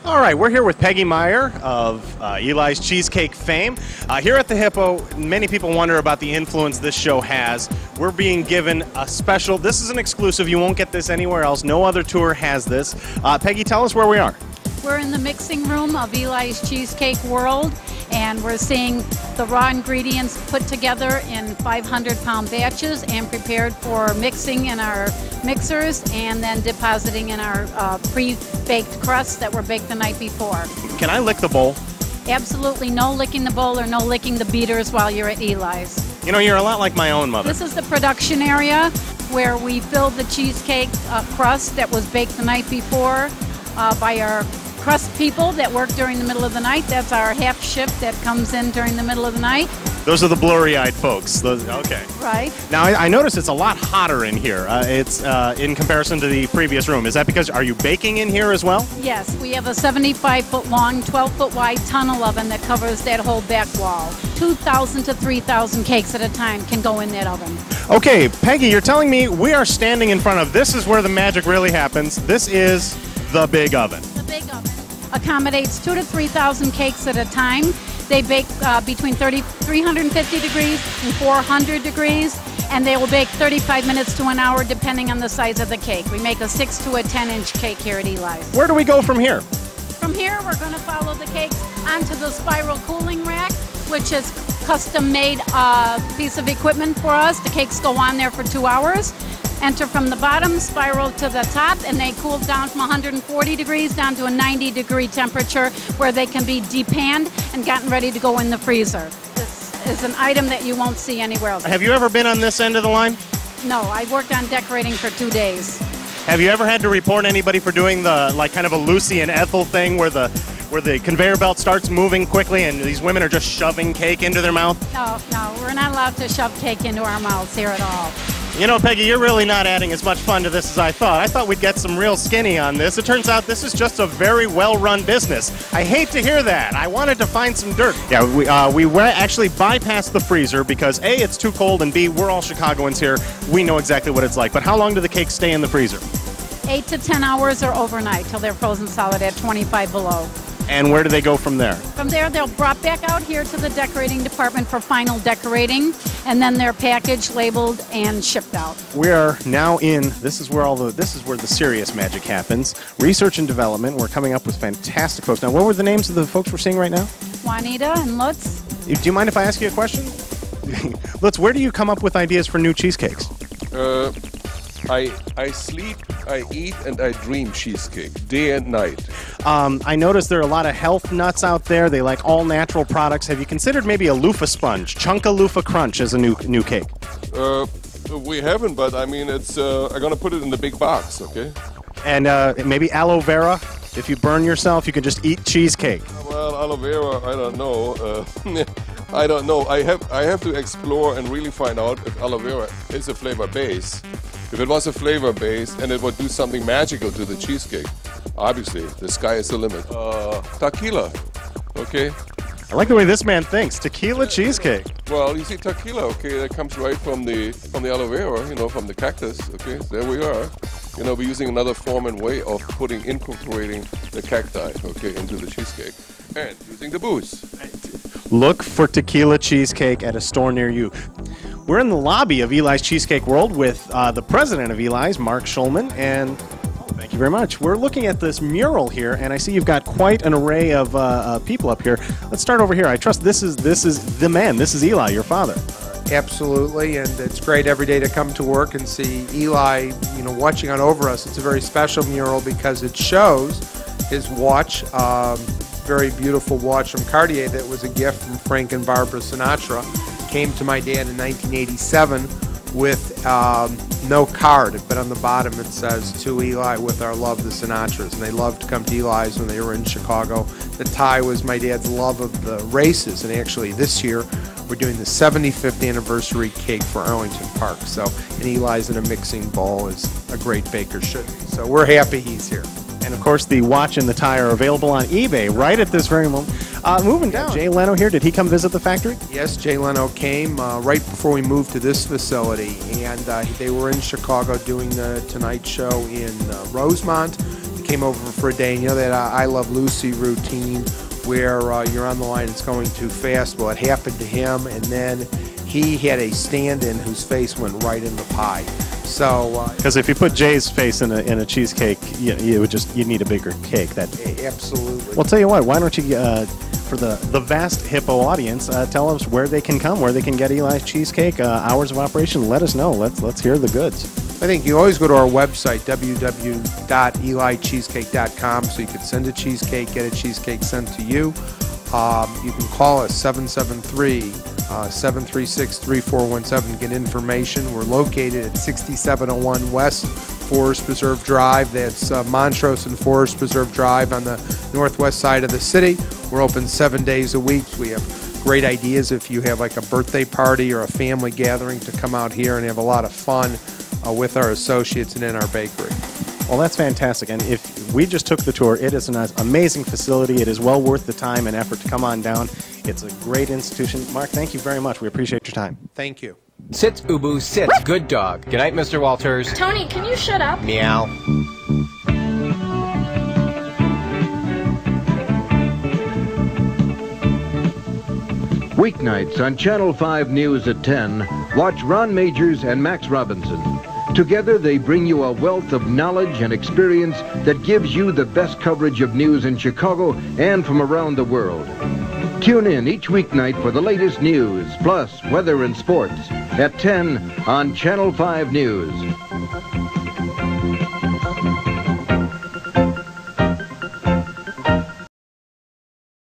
All right, we're here with Peggy Meyer of Eli's Cheesecake fame. Here at the Hippo, many people wonder about the influence this show has. We're being given a special, this is an exclusive, you won't get this anywhere else, no other tour has this. Peggy, tell us where we are. We're in the mixing room of Eli's Cheesecake World, and we're seeing the raw ingredients put together in 500-pound batches and prepared for mixing in our mixers and then depositing in our pre-baked crusts that were baked the night before. Can I lick the bowl? Absolutely no licking the bowl or no licking the beaters while you're at Eli's. You know, you're a lot like my own mother. This is the production area where we filled the cheesecake crust that was baked the night before by our crust people that work during the middle of the night. That's our half shift that comes in during the middle of the night. Those are the blurry-eyed folks. Okay. Right. Now, I notice it's a lot hotter in here. It's in comparison to the previous room. Is that because, are you baking in here as well? Yes, we have a 75-foot long, 12-foot wide tunnel oven that covers that whole back wall. 2,000 to 3,000 cakes at a time can go in that oven. Okay, Peggy, you're telling me we are standing in front of, this is where the magic really happens. This is the big oven. The big oven accommodates 2,000 to 3,000 cakes at a time. They bake between 350 degrees and 400 degrees, and they will bake 35 minutes to an hour depending on the size of the cake. We make a 6 to a 10-inch cake here at Eli's. Where do we go from here? From here, we're going to follow the cakes onto the spiral cooling rack, which is custom-made piece of equipment for us. The cakes go on there for 2 hours. Enter from the bottom, spiral to the top, and they cool down from 140 degrees down to a 90-degree temperature where they can be depanned and gotten ready to go in the freezer. This is an item that you won't see anywhere else. Have you ever been on this end of the line? No, I worked on decorating for 2 days. Have you ever had to report anybody for doing the, like, kind of a Lucy and Ethel thing where the conveyor belt starts moving quickly and these women are just shoving cake into their mouth? No, we're not allowed to shove cake into our mouths here at all. You know, Peggy, you're really not adding as much fun to this as I thought. I thought we'd get some real skinny on this. It turns out this is just a very well-run business. I hate to hear that. I wanted to find some dirt. Yeah, we actually bypassed the freezer because A, it's too cold, and B, we're all Chicagoans here. We know exactly what it's like. But how long do the cakes stay in the freezer? 8 to 10 hours or overnight till they're frozen solid at 25 below. And where do they go from there? From there, they're brought back out here to the decorating department for final decorating, and then they're packaged, labeled, and shipped out. We are now in, this is where the serious magic happens. Research and development. We're coming up with fantastic folks. Now, what were the names of the folks we're seeing right now? Juanita and Lutz. Do you mind if I ask you a question? Lutz, where do you come up with ideas for new cheesecakes? I sleep, I eat, and I dream cheesecake, day and night. I noticed there are a lot of health nuts out there. They like all natural products. Have you considered maybe a loofah sponge, Chunka Loofah Crunch as a new cake? We haven't, but I mean, it's. I'm gonna put it in the big box, okay? And maybe aloe vera. If you burn yourself, you can just eat cheesecake. Well, aloe vera, I don't know. I don't know. I have to explore and really find out if aloe vera is a flavor base. If it was a flavor base and it would do something magical to the cheesecake, obviously the sky is the limit. Tequila, okay? I like the way this man thinks. Tequila cheesecake. Well, you see, tequila, okay, that comes right from the aloe vera, you know, from the cactus. Okay, there we are. You know, we're using another form and way of incorporating the cacti, okay, into the cheesecake, and using the booze. Look for tequila cheesecake at a store near you. We're in the lobby of Eli's Cheesecake World with the president of Eli's, Mark Schulman, and thank you very much. We're looking at this mural here, and I see you've got quite an array of people up here. Let's start over here. I trust this is the man. This is Eli, your father. Absolutely, and it's great every day to come to work and see Eli, you know, watching on over us. It's a very special mural because it shows his watch, very beautiful watch from Cartier that was a gift from Frank and Barbara Sinatra. Came to my dad in 1987 with no card, but on the bottom it says, "To Eli with our love, the Sinatras." And they loved to come to Eli's when they were in Chicago. The tie was my dad's love of the races, and actually this year we're doing the 75th anniversary cake for Arlington Park. So, and Eli's in a mixing bowl, as a great baker should be. So we're happy he's here. And of course, the watch and the tie are available on eBay right at this very moment. Moving down, Jay Leno here. Did he come visit the factory? Yes, Jay Leno came right before we moved to this facility, and they were in Chicago doing the Tonight Show in Rosemont. They came over for a day. And you know that I Love Lucy routine where you're on the line, it's going too fast. Well, it happened to him, and then he had a stand-in whose face went right in the pie. So, because if you put Jay's face in a cheesecake, you would just need a bigger cake. That absolutely. Well, tell you what, why don't you for the vast Hippo audience, tell us where they can come, where they can get Eli's Cheesecake, hours of operation. Let us know. Let's hear the goods. I think you always go to our website, www.elicheesecake.com, so you can send a cheesecake, get a cheesecake sent to you. You can call us 773-736-3417, get information. We're located at 6701 West Forest Preserve Drive. That's Montrose and Forest Preserve Drive on the northwest side of the city. We're open 7 days a week. We have great ideas if you have like a birthday party or a family gathering to come out here and have a lot of fun with our associates and in our bakery. Well, that's fantastic. And if we just took the tour, it is an amazing facility. It is well worth the time and effort to come on down. It's a great institution. Mark, thank you very much. We appreciate your time. Thank you. Sit, Ubu, sit. Good dog. Good night, Mr. Walters. Tony, can you shut up? Meow. Weeknights on Channel 5 News at 10, watch Ron Majors and Max Robinson. Together, they bring you a wealth of knowledge and experience that gives you the best coverage of news in Chicago and from around the world. Tune in each weeknight for the latest news, plus weather and sports at 10 on Channel 5 News.